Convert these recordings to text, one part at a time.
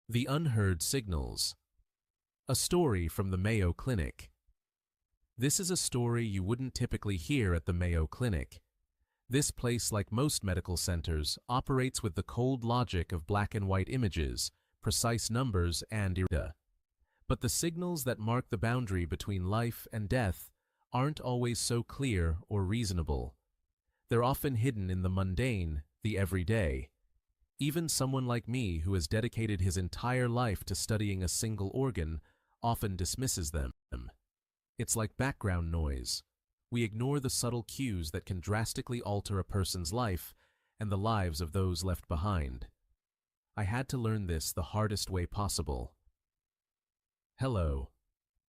The Unheard Signals. A story from the Mayo Clinic. This is a story you wouldn't typically hear at the Mayo Clinic. This place, like most medical centers, operates with the cold logic of black and white images, precise numbers, and data. But the signals that mark the boundary between life and death aren't always so clear or reasonable. They're often hidden in the mundane, the everyday. Even someone like me, who has dedicated his entire life to studying a single organ, often dismisses them. It's like background noise. We ignore the subtle cues that can drastically alter a person's life and the lives of those left behind. I had to learn this the hardest way possible. Hello.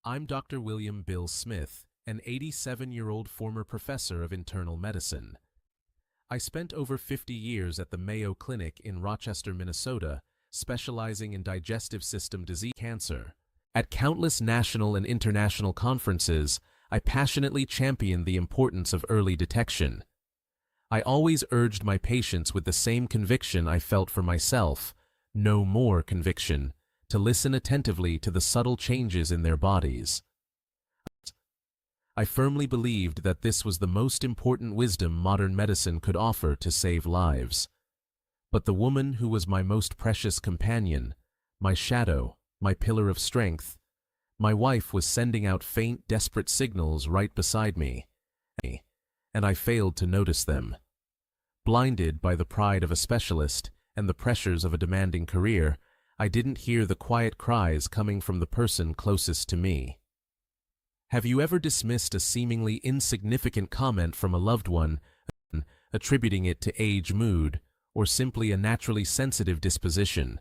I'm Dr. William Bill Smith, an 87-year-old former professor of internal medicine. I spent over 50 years at the Mayo Clinic in Rochester, Minnesota, specializing in digestive system disease cancer. At countless national and international conferences, I passionately championed the importance of early detection. I always urged my patients with the same conviction I felt for myself, no more conviction, to listen attentively to the subtle changes in their bodies. I firmly believed that this was the most important wisdom modern medicine could offer to save lives. But the woman who was my most precious companion, my shadow, my pillar of strength, my wife, was sending out faint, desperate signals right beside me, and I failed to notice them. Blinded by the pride of a specialist and the pressures of a demanding career, I didn't hear the quiet cries coming from the person closest to me. Have you ever dismissed a seemingly insignificant comment from a loved one, attributing it to age, mood, or simply a naturally sensitive disposition?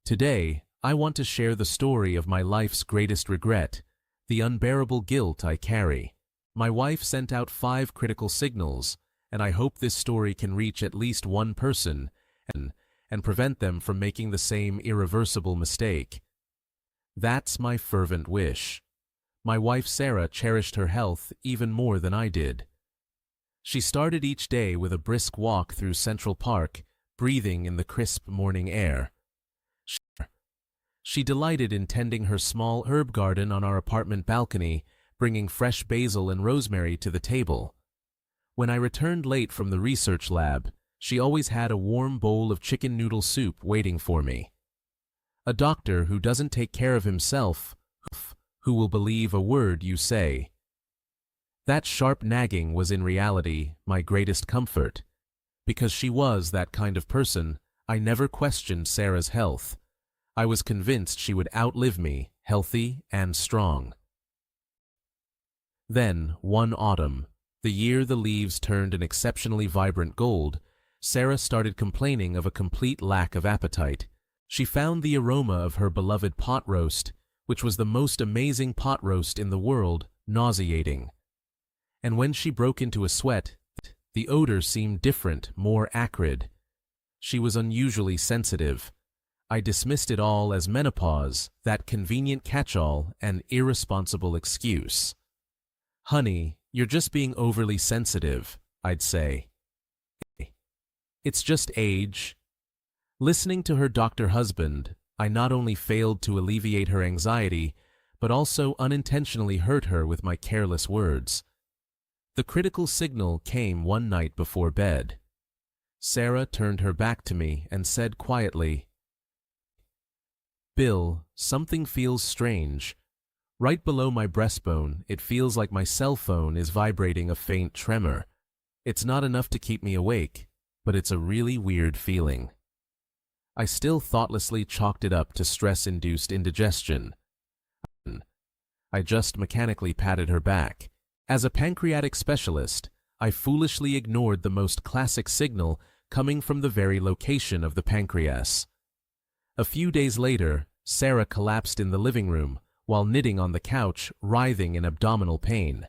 Today, I want to share the story of my life's greatest regret, the unbearable guilt I carry. My wife sent out 5 critical signals, and I hope this story can reach at least one person and prevent them from making the same irreversible mistake. That's my fervent wish. My wife Sarah cherished her health even more than I did. She started each day with a brisk walk through Central Park, breathing in the crisp morning air. She delighted in tending her small herb garden on our apartment balcony, bringing fresh basil and rosemary to the table. When I returned late from the research lab, she always had a warm bowl of chicken noodle soup waiting for me. A doctor who doesn't take care of himself, who will believe a word you say? That sharp nagging was in reality my greatest comfort. Because she was that kind of person, I never questioned Sarah's health. I was convinced she would outlive me, healthy and strong. Then, one autumn, the year the leaves turned an exceptionally vibrant gold, Sarah started complaining of a complete lack of appetite. She found the aroma of her beloved pot roast, which was the most amazing pot roast in the world, nauseating. And when she broke into a sweat, the odor seemed different, more acrid. She was unusually sensitive. I dismissed it all as menopause, that convenient catch-all, and irresponsible excuse. "Honey, you're just being overly sensitive," I'd say. "It's just age." Listening to her doctor husband, I not only failed to alleviate her anxiety, but also unintentionally hurt her with my careless words. The critical signal came one night before bed. Sarah turned her back to me and said quietly, "Bill, something feels strange. Right below my breastbone, it feels like my cell phone is vibrating a faint tremor. It's not enough to keep me awake, but it's a really weird feeling." I still thoughtlessly chalked it up to stress-induced indigestion. I just mechanically patted her back. As a pancreatic specialist, I foolishly ignored the most classic signal coming from the very location of the pancreas. A few days later, Sarah collapsed in the living room while knitting on the couch, writhing in abdominal pain.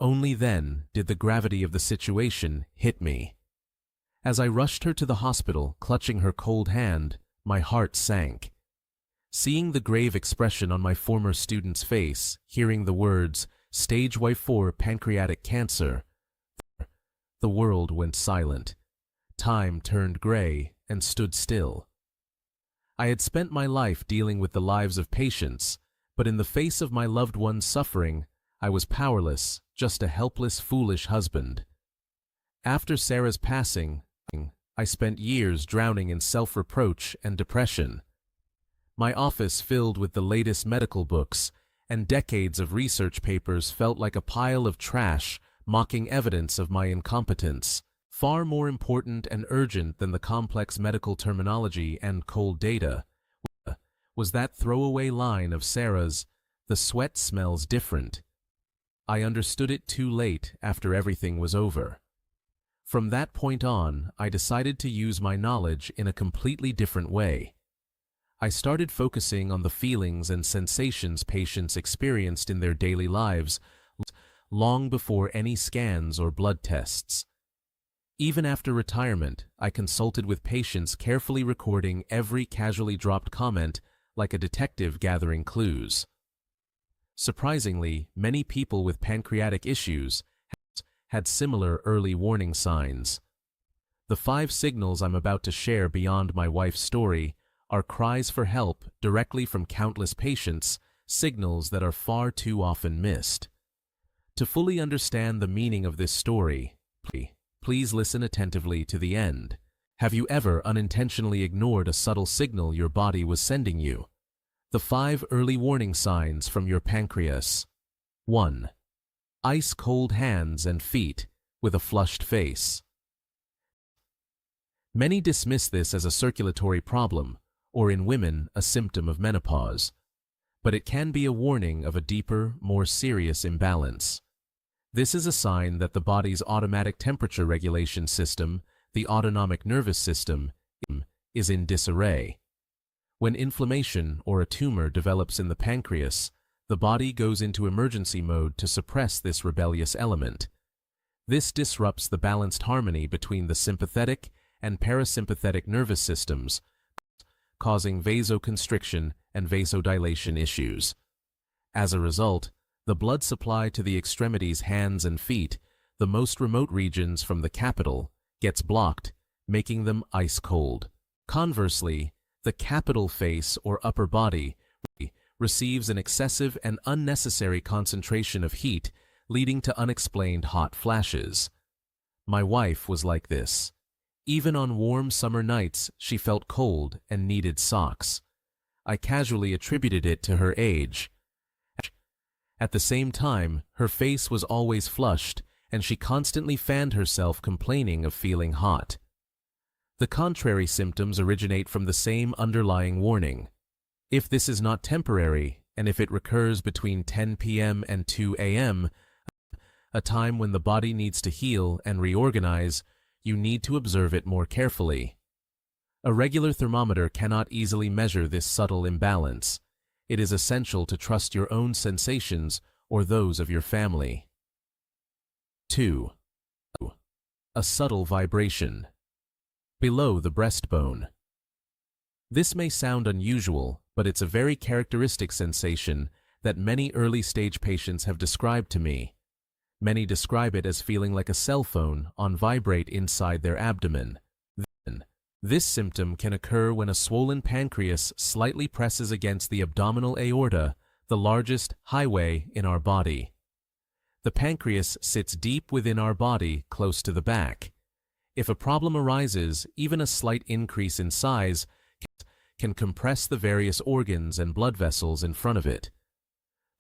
Only then did the gravity of the situation hit me. As I rushed her to the hospital, clutching her cold hand, my heart sank. Seeing the grave expression on my former student's face, hearing the words, "Stage 4 pancreatic cancer," the world went silent. Time turned gray and stood still. I had spent my life dealing with the lives of patients, but in the face of my loved one's suffering, I was powerless, just a helpless, foolish husband. After Sarah's passing, I spent years drowning in self-reproach and depression. My office filled with the latest medical books, and decades of research papers felt like a pile of trash, mocking evidence of my incompetence. Far more important and urgent than the complex medical terminology and cold data was that throwaway line of Sarah's, "The sweat smells different." I understood it too late after everything was over. From that point on, I decided to use my knowledge in a completely different way. I started focusing on the feelings and sensations patients experienced in their daily lives long before any scans or blood tests. Even after retirement, I consulted with patients, carefully recording every casually dropped comment like a detective gathering clues. Surprisingly, many people with pancreatic issues had similar early warning signs. The 5 signals I'm about to share beyond my wife's story are cries for help directly from countless patients, signals that are far too often missed. To fully understand the meaning of this story, please listen attentively to the end. Have you ever unintentionally ignored a subtle signal your body was sending you? The 5 early warning signs from your pancreas. 1. Ice-cold hands and feet with a flushed face. Many dismiss this as a circulatory problem, or in women, a symptom of menopause. But it can be a warning of a deeper, more serious imbalance. This is a sign that the body's automatic temperature regulation system, the autonomic nervous system, is in disarray. When inflammation or a tumor develops in the pancreas, the body goes into emergency mode to suppress this rebellious element. This disrupts the balanced harmony between the sympathetic and parasympathetic nervous systems, causing vasoconstriction and vasodilation issues. As a result, the blood supply to the extremities, hands and feet, the most remote regions from the capital, gets blocked, making them ice cold. Conversely, the capital face or upper body receives an excessive and unnecessary concentration of heat, leading to unexplained hot flashes. My wife was like this. Even on warm summer nights, she felt cold and needed socks. I casually attributed it to her age. At the same time, her face was always flushed, and she constantly fanned herself, complaining of feeling hot. The contrary symptoms originate from the same underlying warning. If this is not temporary, and if it recurs between 10 p.m. and 2 a.m., a time when the body needs to heal and reorganize, you need to observe it more carefully. A regular thermometer cannot easily measure this subtle imbalance. It is essential to trust your own sensations or those of your family. 2. A subtle vibration below the breastbone. This may sound unusual, but it's a very characteristic sensation that many early-stage patients have described to me. Many describe it as feeling like a cell phone on vibrate inside their abdomen. This symptom can occur when a swollen pancreas slightly presses against the abdominal aorta, the largest highway in our body. The pancreas sits deep within our body, close to the back. If a problem arises, even a slight increase in size can compress the various organs and blood vessels in front of it.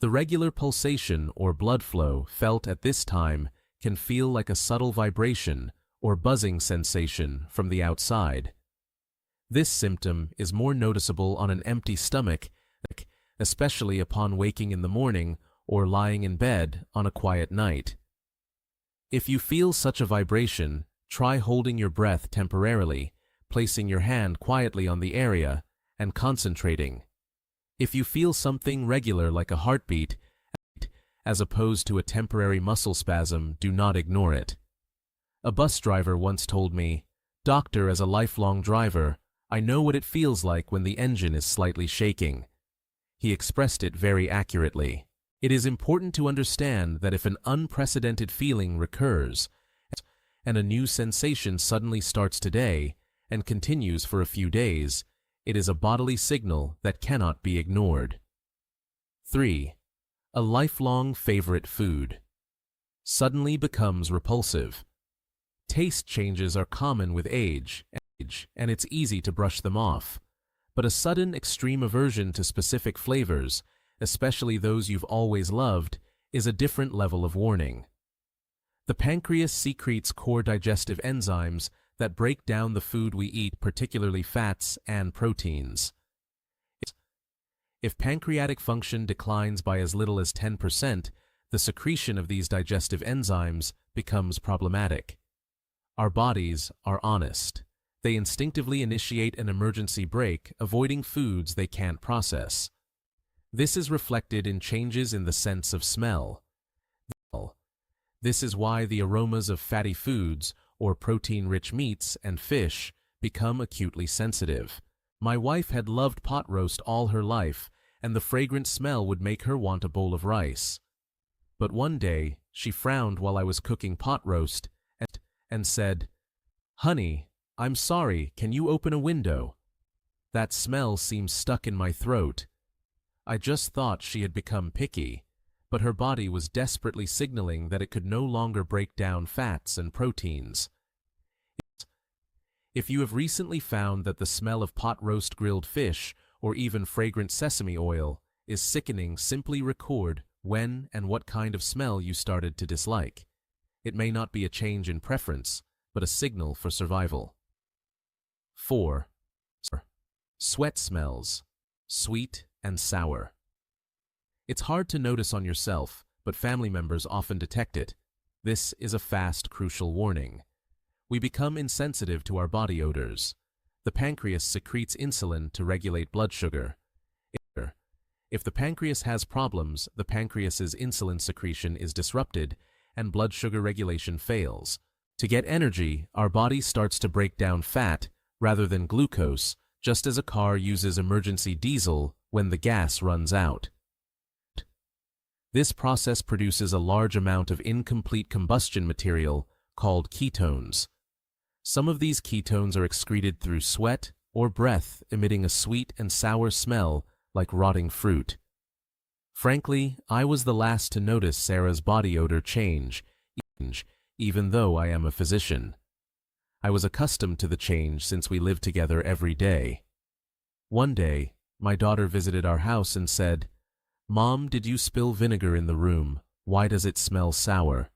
The regular pulsation or blood flow felt at this time can feel like a subtle vibration or buzzing sensation from the outside. This symptom is more noticeable on an empty stomach, especially upon waking in the morning or lying in bed on a quiet night. If you feel such a vibration, try holding your breath temporarily, placing your hand quietly on the area, and concentrating. If you feel something regular like a heartbeat, as opposed to a temporary muscle spasm, do not ignore it. A bus driver once told me, "Doctor, as a lifelong driver, I know what it feels like when the engine is slightly shaking." He expressed it very accurately. It is important to understand that if an unprecedented feeling recurs, and a new sensation suddenly starts today and continues for a few days, It is a bodily signal that cannot be ignored. 3. A lifelong favorite food. Suddenly becomes repulsive. Taste changes are common with age, and it's easy to brush them off. But a sudden extreme aversion to specific flavors, especially those you've always loved, is a different level of warning. The pancreas secretes core digestive enzymes that break down the food we eat, particularly fats and proteins. If pancreatic function declines by as little as 10%, the secretion of these digestive enzymes becomes problematic. Our bodies are honest. They instinctively initiate an emergency brake, avoiding foods they can't process. This is reflected in changes in the sense of smell. This is why the aromas of fatty foods or protein-rich meats and fish become acutely sensitive. My wife had loved pot roast all her life, and the fragrant smell would make her want a bowl of rice. But one day, she frowned while I was cooking pot roast and said, "Honey, I'm sorry, can you open a window?" That smell seemed stuck in my throat. I just thought she had become picky, but her body was desperately signaling that it could no longer break down fats and proteins. If you have recently found that the smell of pot roast grilled fish or even fragrant sesame oil is sickening, simply record when and what kind of smell you started to dislike. It may not be a change in preference, but a signal for survival. 4. Sweat smells, sweet and sour. It's hard to notice on yourself, but family members often detect it. This is a fast, crucial warning. We become insensitive to our body odors. The pancreas secretes insulin to regulate blood sugar. If the pancreas has problems, the pancreas's insulin secretion is disrupted and blood sugar regulation fails. To get energy, our body starts to break down fat rather than glucose, just as a car uses emergency diesel when the gas runs out. This process produces a large amount of incomplete combustion material called ketones. Some of these ketones are excreted through sweat or breath, emitting a sweet and sour smell like rotting fruit. Frankly, I was the last to notice Sarah's body odor change, even though I am a physician. I was accustomed to the change since we lived together every day. One day, my daughter visited our house and said, "Mom, did you spill vinegar in the room? Why does it smell sour?"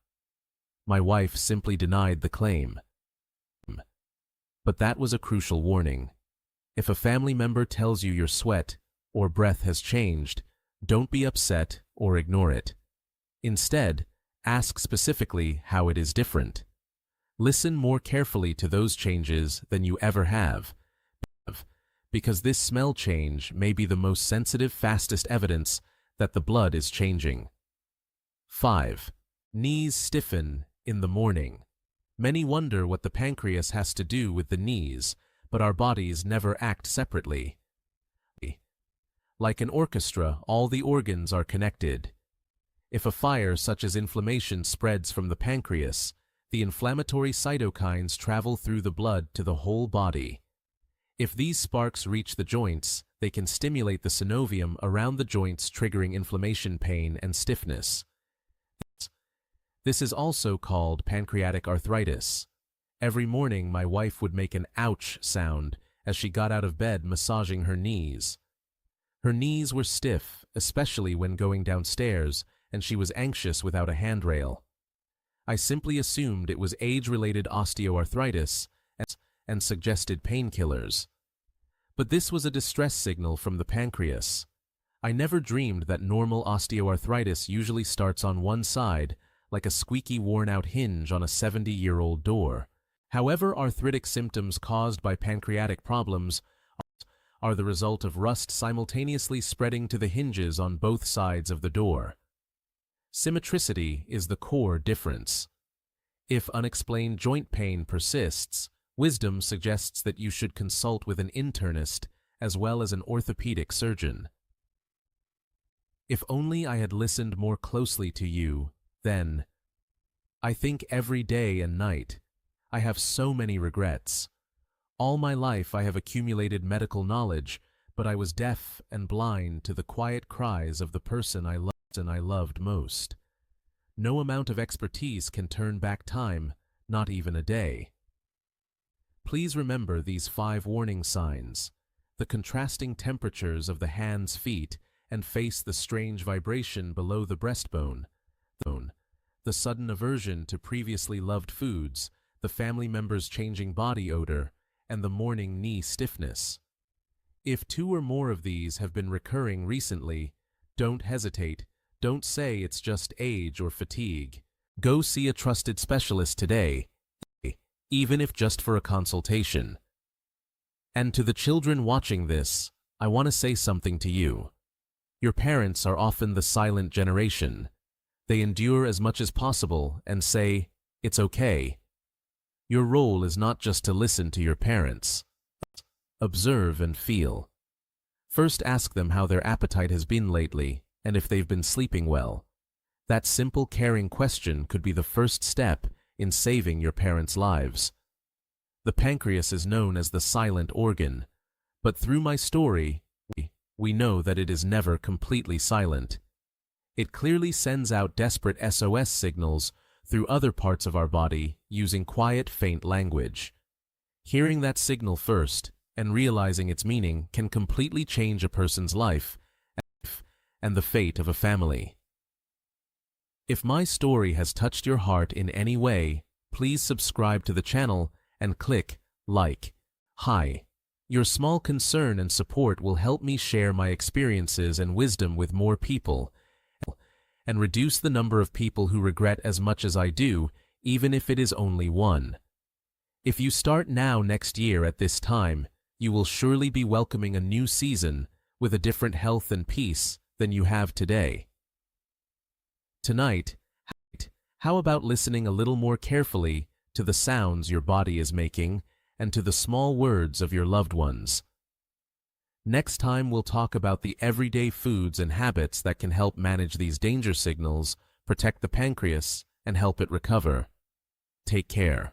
My wife simply denied the claim. But that was a crucial warning. If a family member tells you your sweat or breath has changed, don't be upset or ignore it. Instead, ask specifically how it is different. Listen more carefully to those changes than you ever have, because this smell change may be the most sensitive, fastest evidence that the blood is changing. 5. Knees stiffen in the morning. Many wonder what the pancreas has to do with the knees, but our bodies never act separately. Like an orchestra, all the organs are connected. If a fire such as inflammation spreads from the pancreas, the inflammatory cytokines travel through the blood to the whole body. If these sparks reach the joints, they can stimulate the synovium around the joints, triggering inflammation, pain, and stiffness. This is also called pancreatic arthritis. Every morning, my wife would make an ouch sound as she got out of bed, massaging her knees. Her knees were stiff, especially when going downstairs, and she was anxious without a handrail. I simply assumed it was age-related osteoarthritis and suggested painkillers. But this was a distress signal from the pancreas. I never dreamed that normal osteoarthritis usually starts on one side, like a squeaky, worn-out hinge on a 70-year-old door. However, arthritic symptoms caused by pancreatic problems are the result of rust simultaneously spreading to the hinges on both sides of the door. Symmetricity is the core difference. If unexplained joint pain persists, wisdom suggests that you should consult with an internist as well as an orthopedic surgeon. If only I had listened more closely to you, then. I think every day and night. I have so many regrets. All my life I have accumulated medical knowledge, but I was deaf and blind to the quiet cries of the person I loved most. No amount of expertise can turn back time, not even a day. Please remember these 5 warning signs: the contrasting temperatures of the hands, feet, and face, the strange vibration below the breastbone, the sudden aversion to previously loved foods, the family member's changing body odor, and the morning knee stiffness. If 2 or more of these have been recurring recently, don't hesitate. Don't say it's just age or fatigue. Go see a trusted specialist today, even if just for a consultation. And to the children watching this, I want to say something to you. Your parents are often the silent generation. They endure as much as possible and say, "It's okay." Your role is not just to listen to your parents. Observe and feel. First, ask them how their appetite has been lately and if they've been sleeping well. That simple, caring question could be the first step in saving your parents' lives. The pancreas is known as the silent organ, but through my story, we know that it is never completely silent. It clearly sends out desperate SOS signals through other parts of our body using quiet, faint language. Hearing that signal first and realizing its meaning can completely change a person's life and the fate of a family. If my story has touched your heart in any way, please subscribe to the channel and click like. Hi. Your small concern and support will help me share my experiences and wisdom with more people and reduce the number of people who regret as much as I do, even if it is only 1. If you start now next year at this time, you will surely be welcoming a new season with a different health and peace than you have today. Tonight, how about listening a little more carefully to the sounds your body is making and to the small words of your loved ones? Next time we'll talk about the everyday foods and habits that can help manage these danger signals, protect the pancreas, and help it recover. Take care.